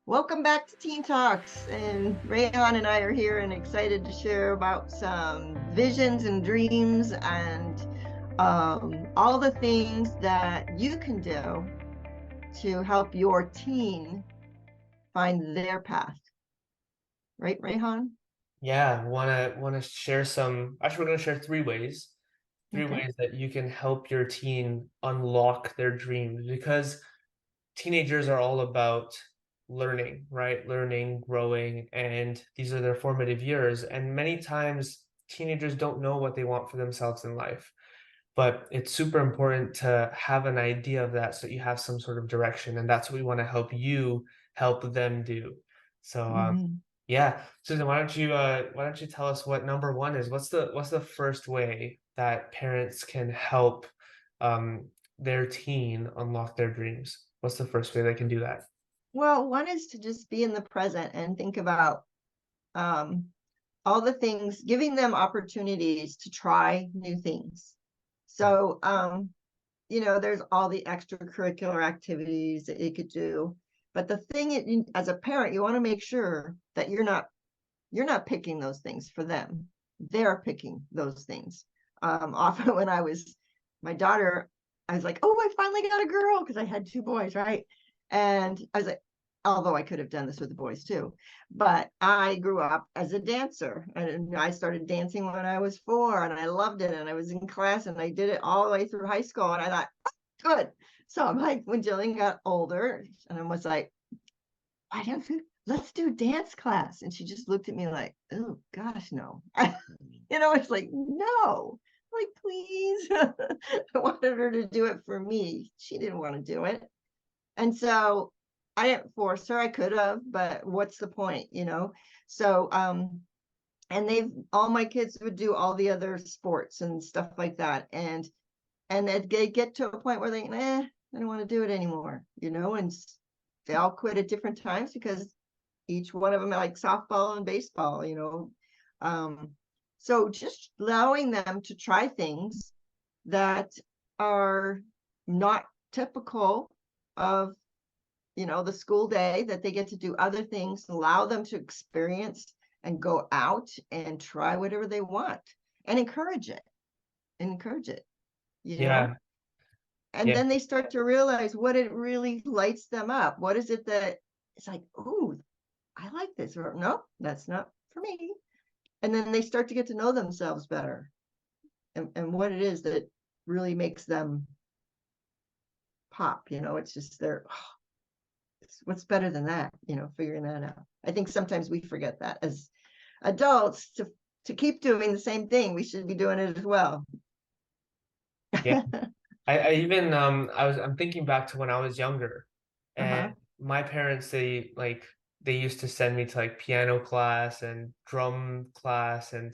Welcome back to Teen Talks, and Rehan and I are here and excited to share about some visions and dreams and all the things that you can do to help your teen find their path. Right, Rehan? Yeah, wanna share some. Actually, we're gonna share three Okay. ways that you can help your teen unlock their dreams because teenagers are all about learning, right? Learning, growing, and these are their formative years. And many times teenagers don't know what they want for themselves in life. But it's super important to have an idea of that so you have some sort of direction, and that's what we want to help you help them do. So Mhm. yeah, Susan, why don't you tell us what number one is? What's the first way that parents can help their teen unlock their dreams? What's the first way they can do that? Well, one is to just be in the present and think about um, all the things, giving them opportunities to try new things. So, there's all the extracurricular activities that you could do. But the thing as a parent, you want to make sure that you're not picking those things for them. They're picking those things. Often when I was my daughter, I was like, oh, I finally got a girl because I had two boys, right? And I was like, although I could have done this with the boys too, but I grew up as a dancer and I started dancing when I was 4 and I loved it. And I was in class and I did it all the way through high school. And I thought, oh, good. So I'm like, when Jillian got older, and I was like, why don't you let's do dance class? And she just looked at me like, oh gosh, no. It's like, no, like, please. I wanted her to do it for me. She didn't want to do it. And so I didn't force her. I could have, but what's the point? So and they've all my kids would do all the other sports and stuff like that. And they get to a point where I don't want to do it anymore, and they all quit at different times because each one of them like softball and baseball. Um, so just allowing them to try things that are not typical of the school day, that they get to do other things, allow them to experience and go out and try whatever they want and encourage it, you know? Yeah, And yeah, then they start to realize what it really lights them up. What is it that it's like, oh, I like this, or no, that's not for me. And then they start to get to know themselves better and what it is that really makes them pop. It's just what's better than that, figuring that out. I think sometimes we forget that as adults to keep doing the same thing. We should be doing it as well. yeah. I even I'm thinking back to when I was younger, and Uh-huh. my parents they used to send me to like piano class and drum class, and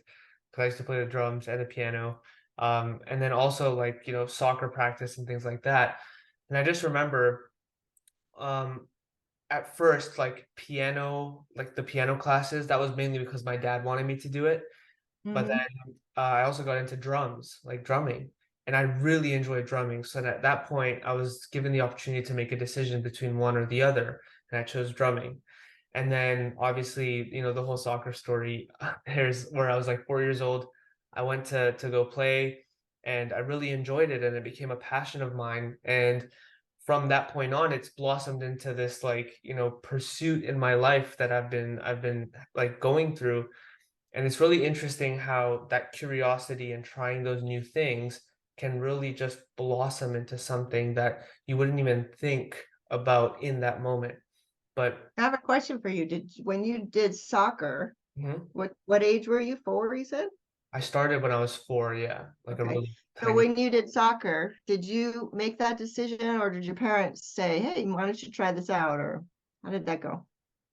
because I used to play the drums and the piano, and then also like soccer practice and things like that. And I just remember um at first like piano, like the piano classes, that was mainly because my dad wanted me to do it. But Mm-hmm. then I also got into drums, like drumming, and I really enjoyed drumming. So at that point, I was given the opportunity to make a decision between one or the other, and I chose drumming. And then obviously, the whole soccer story. There's where I was like 4 years old. I went to go play, and I really enjoyed it, and it became a passion of mine. And from that point on, it's blossomed into this like pursuit in my life that I've been like going through, and it's really interesting how that curiosity and trying those new things can really just blossom into something that you wouldn't even think about in that moment. But I have a question for you. Did when you did soccer, mhm, what age were you? 4, you said? I started when I was 4, yeah, like a Okay. really So tiny. when you did soccer, did you make that decision or did your parents say, hey, why don't you try this out? Or how did that go?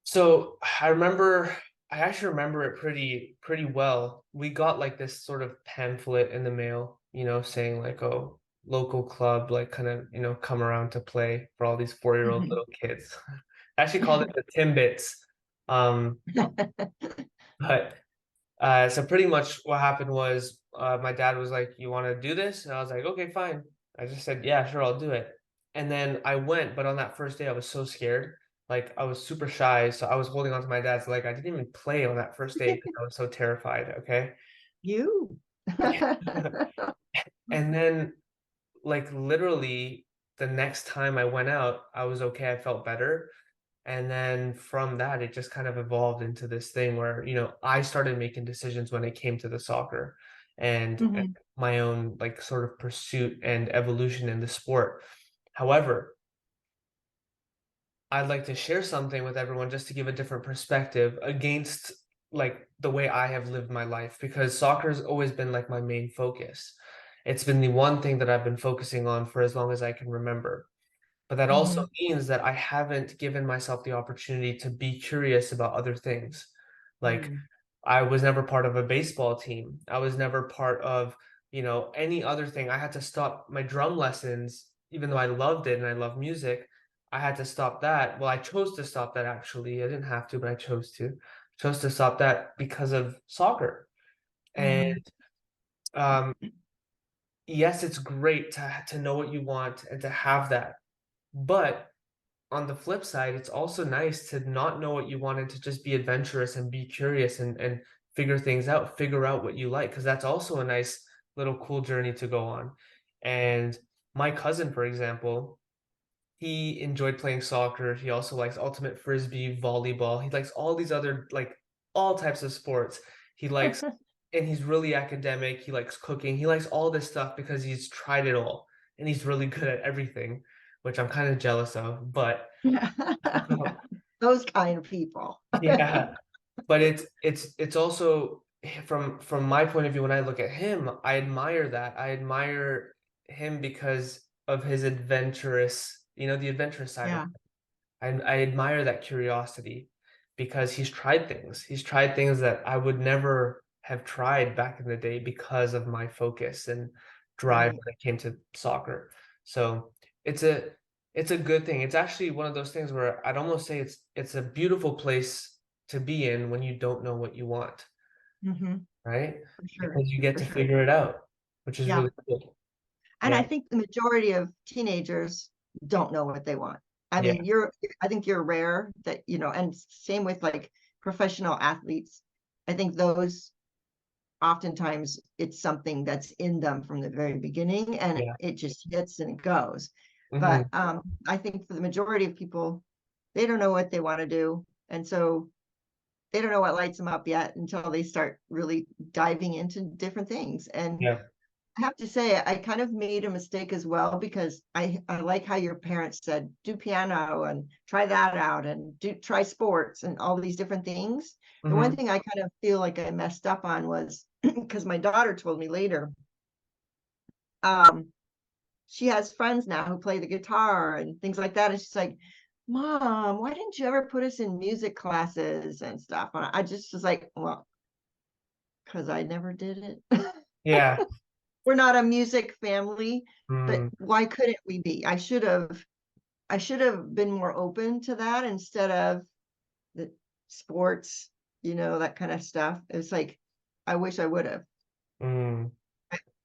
So I actually remember it pretty well. We got like this sort of pamphlet in the mail, saying like, oh, local club, like kind of, come around to play for all these 4-year-old little kids. I actually called it the Timbits. Um, but so pretty much what happened was my dad was like, "You want to do this?" And I was like, "Okay, fine." I just said, "Yeah, sure, I'll do it." And then I went, but on that first day, I was so scared. Like I was super shy, so I was holding on to my dad's leg. I didn't even play on that first day because I was so terrified. Okay. You. And then like literally the next time I went out, I was okay. I felt better. And then from that, it just kind of evolved into this thing where, I started making decisions when it came to the soccer and Mhm, my own like sort of pursuit and evolution in the sport. However, I'd like to share something with everyone just to give a different perspective against like the way I have lived my life because soccer has always been like my main focus. It's been the one thing that I've been focusing on for as long as I can remember. But that also mhm, means that I haven't given myself the opportunity to be curious about other things. Like mm, I was never part of a baseball team. I was never part of, any other thing. I had to stop my drum lessons, even though I loved it and I love music. I had to stop that. Well, I chose to stop that actually. I didn't have to, but I chose to. Chose to stop that because of soccer. And mhm, um, yes, it's great to know what you want and to have that. But on the flip side, it's also nice to not know what you want and to just be adventurous and be curious and figure things out, figure out what you like, because that's also a nice little cool journey to go on. And my cousin, for example, he enjoyed playing soccer. He also likes ultimate frisbee, volleyball. He likes all these other like all types of sports. He likes and he's really academic. He likes cooking. He likes all this stuff because he's tried it all and he's really good at everything, which I'm kind of jealous of. But those kind of people. yeah, but it's also from my point of view when I look at him, I admire that. I admire him because of his adventurous, the adventurous side of Yeah, I admire that curiosity because he's tried things. He's tried things that I would never have tried back in the day because of my focus and drive right. when it came to soccer. So it's a it's a good thing. It's actually one of those things where I'd almost say it's a beautiful place to be in when you don't know what you want, Mhm, right? for sure, Because you get for to sure. figure it out, which is Yeah. really cool. And I Yeah, think the majority of teenagers don't know what they want. I yeah, mean, I think you're rare that, and same with like professional athletes. I think those oftentimes it's something that's in them from the very beginning and yeah. it just hits and it goes. But Hmm. I think for the majority of people, they don't know what they want to do. And so they don't know what lights them up yet until they start really diving into different things. And Yeah. I have to say, I kind of made a mistake as well because I like how your parents said, do piano and try that out and try sports and all these different things. The one Hmm. thing I kind of feel like I messed up on was because my daughter told me later, um, she has friends now who play the guitar and things like that. And she's like, Mom, why didn't you ever put us in music classes and stuff? And I just was like, well, because I never did it. Yeah. We're not a music family, but Mm, why couldn't we be? I should have been more open to that instead of the sports, that kind of stuff. It's like I wish I would have. mm,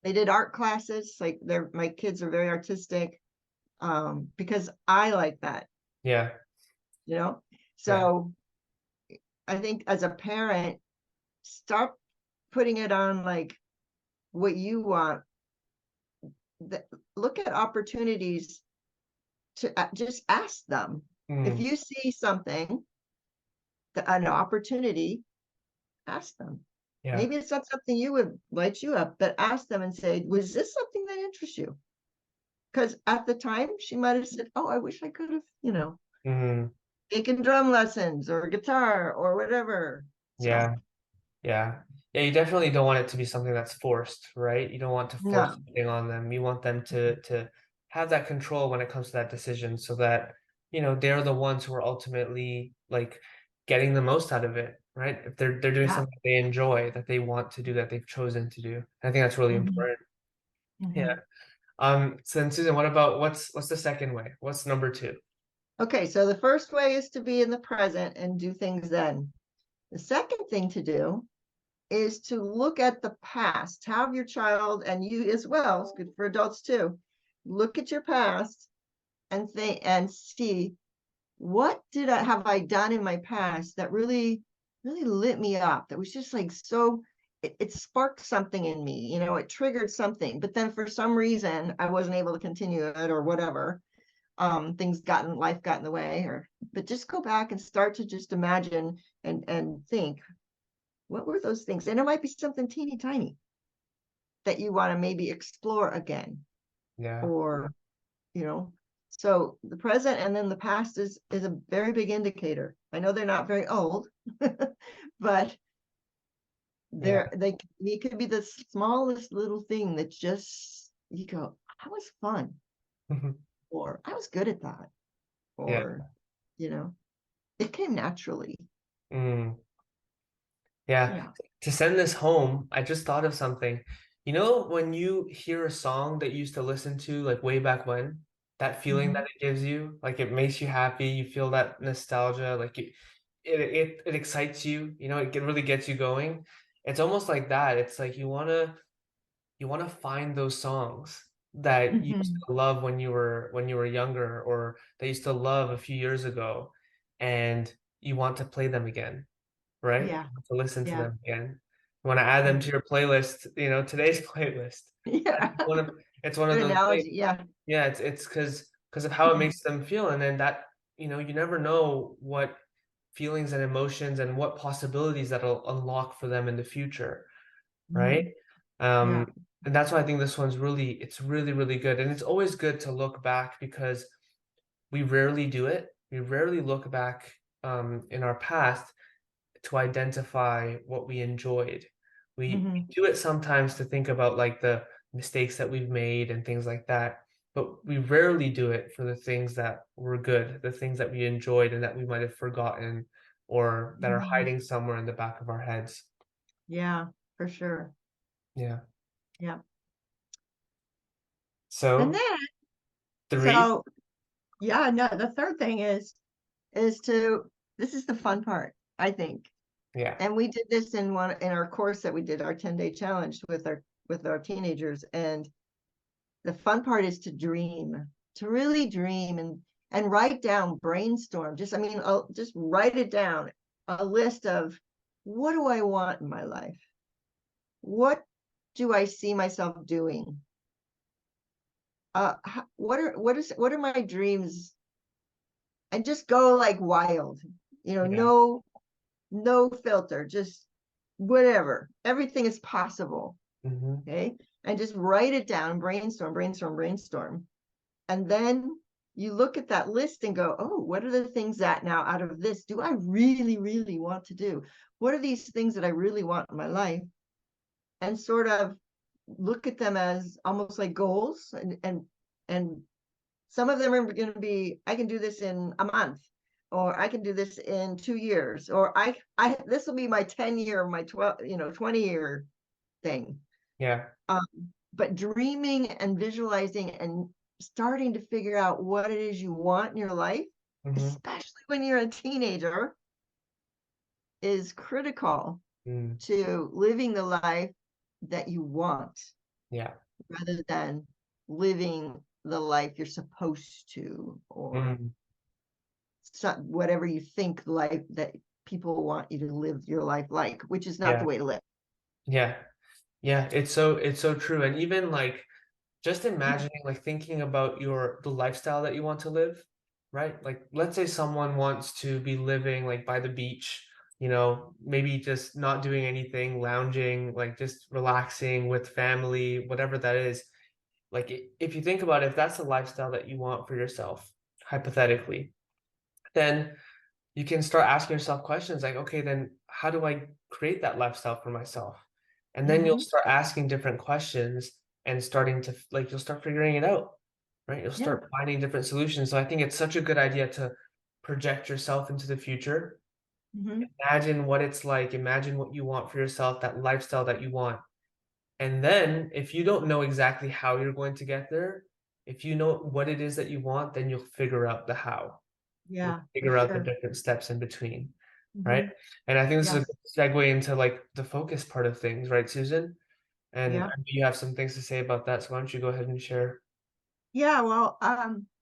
They did art classes, like my kids are very artistic, because I like that, yeah. you know. Yeah. So I think as a parent, stop putting it on like what you want. Look at opportunities to just ask them. If Mm, you see something, an opportunity, ask them. yeah. Maybe it's not something you would light you up, but ask them and say, was this something that interests you? Because at the time she might have said, oh, I wish I could have, Mm, taken drum lessons or guitar or whatever. So yeah. Yeah. Yeah, you definitely don't want it to be something that's forced, right? You don't want to force no. something on them. You want them to have that control when it comes to that decision so that, they're the ones who are ultimately like getting the most out of it, right? If they're doing Yeah. something that they enjoy, that they want to do, that they've chosen to do. I think that's really Mhm, important. Yeah. mhm. So then Susan, what about what's the second way? What's number two? Okay, so the first way is to be in the present and do things then. The second thing to do is to look at the past. Have your child and you as well, it's good for adults too. Look at your past and think and see, what have I done in my past that really, really lit me up? That was just like so, it sparked something in me, it triggered something, but then for some reason I wasn't able to continue it or whatever. Life got in the way, but just go back and start to just imagine and think, what were those things? And it might be something teeny tiny that you want to maybe explore again, Yeah. or so the present and then the past is a very big indicator. I know they're not very old, but Yeah. they could be the smallest little thing that just you go, I was fun, or I was good at that, Yeah. or it came naturally. Mm. Yeah. Yeah. To send this home, I just thought of something. You know, when you hear a song that you used to listen to like way back when, that feeling that Mhm. it gives you, like it makes you happy, you feel that nostalgia, like it excites you, really gets you going. It's almost like that. It's like you want to find those songs that you used Mhm. to love when you were younger, or that you used to love a few years ago, and you want to play them again, right? Yeah. To listen to Yeah. them again. You want to add them Yeah. to your playlist, today's playlist. Yeah. It's one of it's one of Good those things. analogy. Yeah. Yeah, it's because of how it makes them feel, and then that, you never know what feelings and emotions and what possibilities that'll unlock for them in the future, right? Mhm. Um, Yeah. and that's why I think this one's it's really, really good. And it's always good to look back because we rarely do it. We rarely look back in our past to identify what we enjoyed. We Mhm. do it sometimes to think about like the mistakes that we've made and things like that, but we rarely do it for the things that were good, the things that we enjoyed and that we might have forgotten or that are Mhm. hiding somewhere in the back of our heads. Yeah, for sure. Yeah. Yeah. And So then, three, so yeah, no, the third thing is to, this is the fun part, I think. yeah. And we did this in our course that we did, our 10-day challenge with our teenagers. And the fun part is to dream, to really dream and write down, brainstorm. Just write it down, a list of, what do I want in my life? What do I see myself doing? What are my dreams? And just go like wild, Yeah. no filter, just whatever. Everything is possible. Hmm. Okay. And just write it down, brainstorm, brainstorm, brainstorm. And then you look at that list and go, oh, what are the things that now out of this do I really, really want to do? What are these things that I really want in my life? And sort of look at them as almost like goals, and some of them are going to be, I can do this in a month, or I can do this in 2 years, or this will be my 10-year, my 20-year thing. Yeah. But dreaming and visualizing and starting to figure out what it is you want in your life, Hmm. especially when you're a teenager, is critical Mm. to living the life that you want, Yeah. rather than living the life you're supposed to, or Mm. whatever you think life that people want you to live your life like, which is not the Yeah. way to live. Yeah. Yeah. It's so true. And even like just imagining, like thinking about the lifestyle that you want to live, right? Like let's say someone wants to be living like by the beach, maybe just not doing anything, lounging, like just relaxing with family, whatever that is. Like if you think about it, if that's the lifestyle that you want for yourself, hypothetically, then you can start asking yourself questions like, okay, then how do I create that lifestyle for myself? And then you'll Mm-hmm. start asking different questions and starting to like you'll start figuring it out, right? You'll Yeah. start finding different solutions. So I think it's such a good idea to project yourself into the future. Mm-hmm. Imagine what it's like, imagine what you want for yourself, that lifestyle that you want. And then if you don't know exactly how you're going to get there, if you know what it is that you want, then you'll figure out the how. You'll Yeah, for figure out the sure. different steps in between, right? Mm-hmm. And I think this is a Yes. good segue into like the focus part of things, right, Susan? And I Yeah. know you have some things to say about that, so why don't you go ahead and share? Yeah. Well,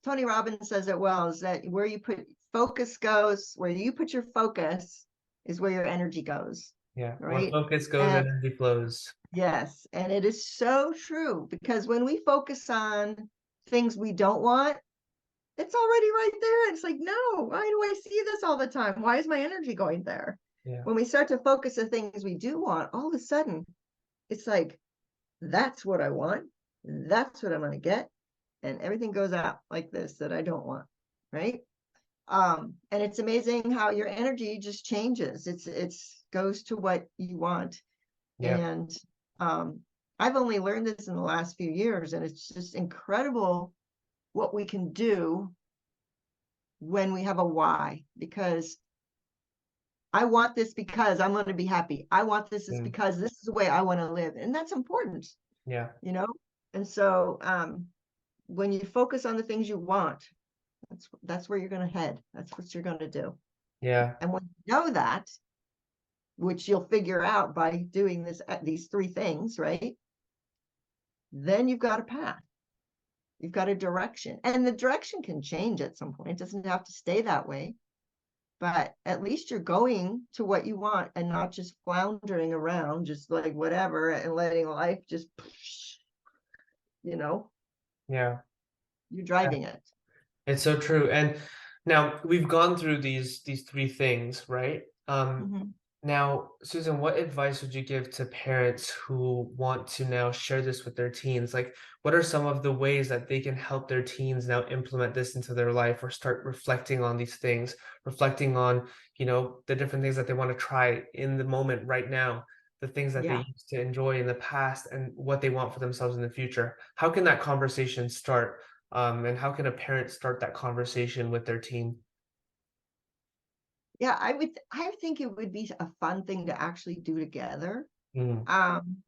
Tony Robbins says it well, is that where you put focus goes, where you put your focus is where your energy goes. Yeah. Where Right. focus goes, And energy flows. yes, and it is so true, because when we focus on things we don't want, it's already right there. It's like, no, why do I see this all the time? Why is my energy going there? Yeah. When we start to focus on things we do want, all of a sudden, it's like, that's what I want. That's what I'm going to get. And everything goes out like this that I don't want. Right. And it's amazing how your energy just changes. It's goes to what you want. Yeah. And I've only learned this in the last few years, and it's just incredible what we can do when we have a why. Because I want this because I'm going to be happy. I want this is Mm. because this is the way I want to live, and that's important, Yeah. you know. And so when you focus on the things you want, that's where you're going to head. That's what you're going to do. Yeah. And when you know that, which you'll figure out by doing these three things, right? Then you've got a path. You've got a direction, and the direction can change at some point. It doesn't have to stay that way, but at least you're going to what you want and not just floundering around, just like whatever, and letting life just, Yeah. you're Yeah. driving it. It's so true. And now we've gone through these three things, right? Mhm. Now, Susan, what advice would you give to parents who want to now share this with their teens? Like, what are some of the ways that they can help their teens now implement this into their life, or start reflecting on these things, reflecting on, the different things that they want to try in the moment right now, the things that they Yeah. used to enjoy in the past, and what they want for themselves in the future? How can that conversation start? And how can a parent start that conversation with their teen? Yeah, I think it would be a fun thing to actually do together. Mm, Um,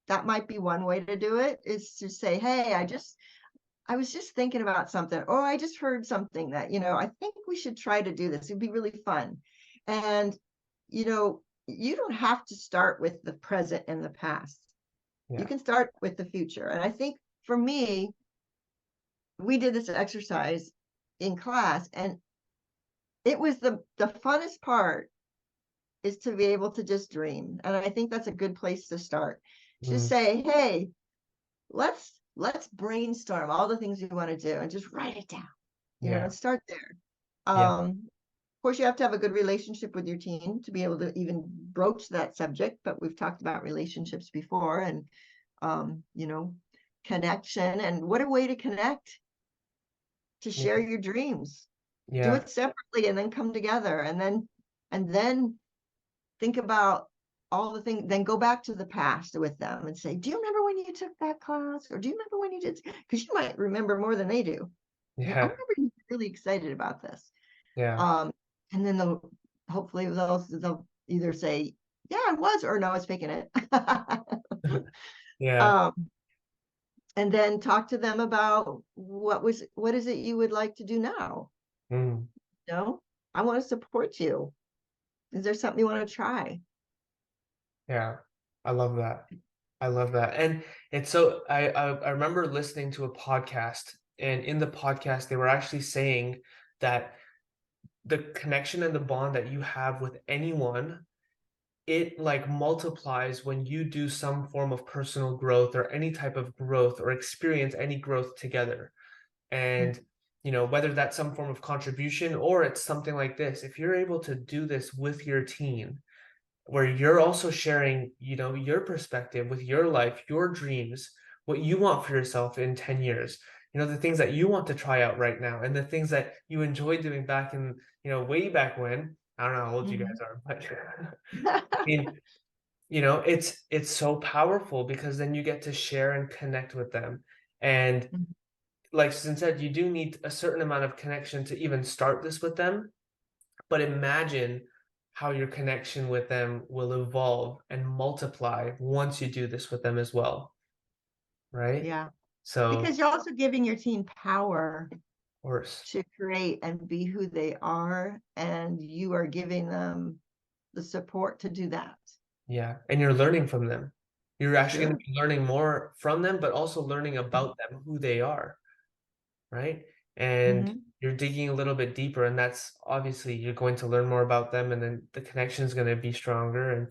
that might be one way to do it, is to say, hey, I was just thinking about something, or I just heard something that, I think we should try to do this. It'd be really fun. And, you don't have to start with the present and the past. You yeah. can start with the future. And I think for me, we did this exercise in class, and it was the funnest part is to be able to just dream. And I think that's a good place to start. Just Mm, say, hey, let's brainstorm all the things we want to do and just write it down, yeah. and start there. Yeah. Of course, you have to have a good relationship with your teen to be able to even broach that subject, but we've talked about relationships before, and connection. And what a way to connect, to Yeah. share your dreams. Do Yeah. it separately and then come together, and then think about all the things, then go back to the past with them and say, do you remember when you took that class? Or do you remember when you did? Because you might remember more than they do. I Yeah. remember you were really excited about this. Yeah. Um, and then hopefully they'll either say, yeah, I was, or no, I was faking it. Yeah. um, and then talk to them about what is it you would like to do now? Mm, I want to support you. Is there something you want to try? yeah. I love that. I love that. And it's so I remember listening to a podcast, and in the podcast they were actually saying that the connection and the bond that you have with anyone, it like multiplies when you do some form of personal growth, or any type of growth, or experience any growth together. And whether that's some form of contribution, or it's something like this, if you're able to do this with your teen, where you're also sharing your perspective with your life, your dreams, what you want for yourself in 10 years, the things that you want to try out right now, and the things that you enjoyed doing back in, way back when. I don't know how old you guys are, but I mean, it's so powerful, because then you get to share and connect with them. And like Susan said, you do need a certain amount of connection to even start this with them. But imagine how your connection with them will evolve and multiply once you do this with them as well, right? Yeah, So, because you're also giving your team power of course, to create and be who they are, and you are giving them the support to do that. yeah. And you're learning from them. You're actually going Sure. to be learning more from them, but also learning about them, who they are, right? And Mhm. you're digging a little bit deeper, and that's obviously you're going to learn more about them, and then the connection is going to be stronger. And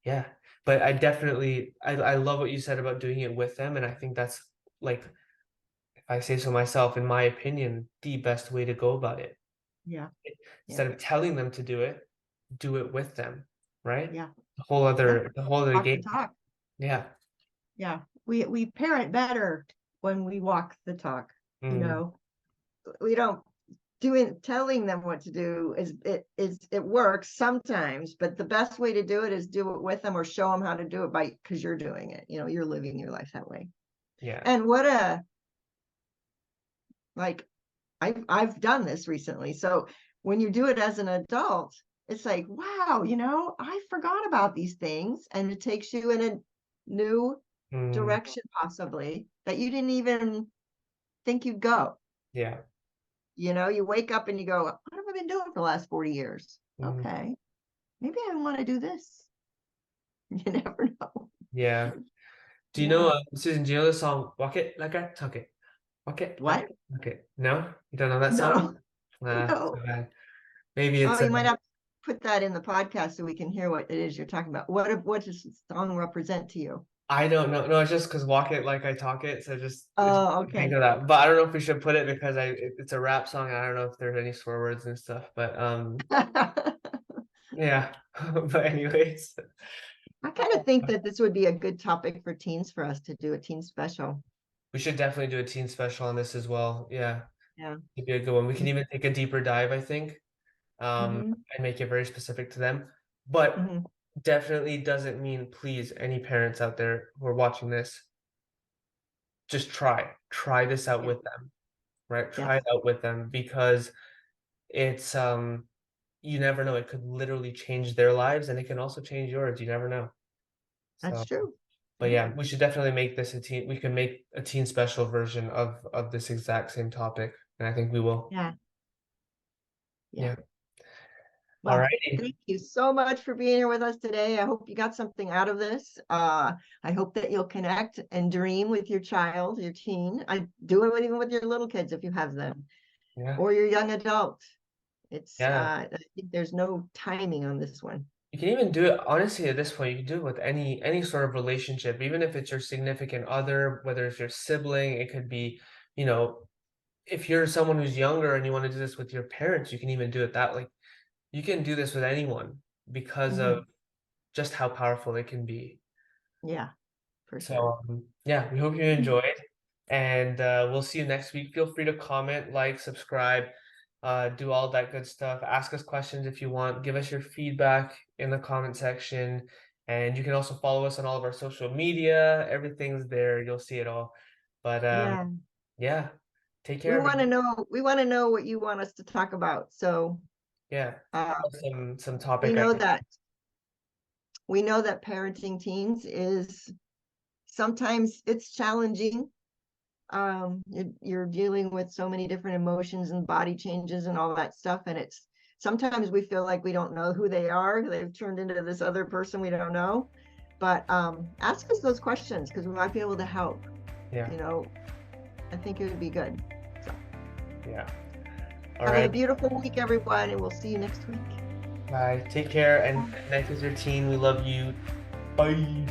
yeah, but I definitely I love what you said about doing it with them, and I think that's like, if I say so myself, in my opinion, the best way to go about it. Yeah. Instead of telling them to do it with them, right? Yeah. The whole other Walk the game. talk. Yeah. Yeah. We parent better when we walk the talk, you know. We don't telling them what to do it works sometimes, but the best way to do it is do it with them, or show them how to do it because you're doing it, you know, you're living your life that way. Yeah. And like I've done this recently. So when you do it as an adult, it's like, wow, you know, I forgot about these things, and it takes you in a new direction possibly that you didn't even think you'd go. Yeah. You know, you wake up and you go, what have I been doing for the last 40 years? Okay, maybe I want to do this. You never know. Yeah. Do you Yeah. know, Susan, do you know the song Walk It Like I Talk It? Walk it like What? I Talk It. No? You don't know that song? No, Too no. bad. Maybe Oh, it's you might have to put that in the podcast so we can hear what it is you're talking about. What does the song represent to you? I don't know. No, it's just because Walk It Like I Talk It. So just Oh, think okay. of that. But I don't know if we should put it because it's a rap song. And I don't know if there's any swear words and stuff. But yeah. But anyways. I kind of think that this would be a good topic for teens, for us to do a teen special. We should definitely do a teen special on this as well. Yeah. Yeah. It'd be a good one. We can even take a deeper dive, I think, Mm-hmm. and make it very specific to them. But Mm-hmm. definitely doesn't mean, please, any parents out there who are watching this, just try this out Yeah. with them, right? Yes. Try it out with them, because it's you never know. It could literally change their lives, and it can also change yours. You never know. That's So, true. but yeah, we should definitely make this a teen. We can make a teen special version of this exact same topic, and I think we will. Yeah. Yeah. Well, Alrighty. thank you so much for being here with us today. I hope you got something out of this. I hope that you'll connect and dream with your child, your teen. I do it even with your little kids if you have them, Yeah. or your young adult. It's Yeah. I think there's no timing on this one. You can even do it, honestly, at this point, you can do it with any sort of relationship, even if it's your significant other, whether it's your sibling, it could be, you know, if you're someone who's younger and you want to do this with your parents, you can even do it that, like, you can do this with anyone because of just how powerful it can be. Yeah, for sure. So, yeah, we hope you enjoyed, and we'll see you next week. Feel free to comment, like, subscribe, do all that good stuff. Ask us questions if you want. Give us your feedback in the comment section, and you can also follow us on all of our social media. Everything's there. You'll see it all. But Yeah, yeah, take we care, want to everyone. know. We want to know what you want us to talk about. So Yeah, some we topic know ideas. that parenting teens is sometimes it's challenging. You're dealing with so many different emotions and body changes and all that stuff, and it's sometimes we feel like we don't know who they are. They've turned into this other person we don't know. But ask us those questions because we might be able to help. Yeah. You know, I think it would be good. So Yeah. All have a right. beautiful week, everyone, and we'll see you next week. Bye. Take care and connect with your team. We love you. Bye.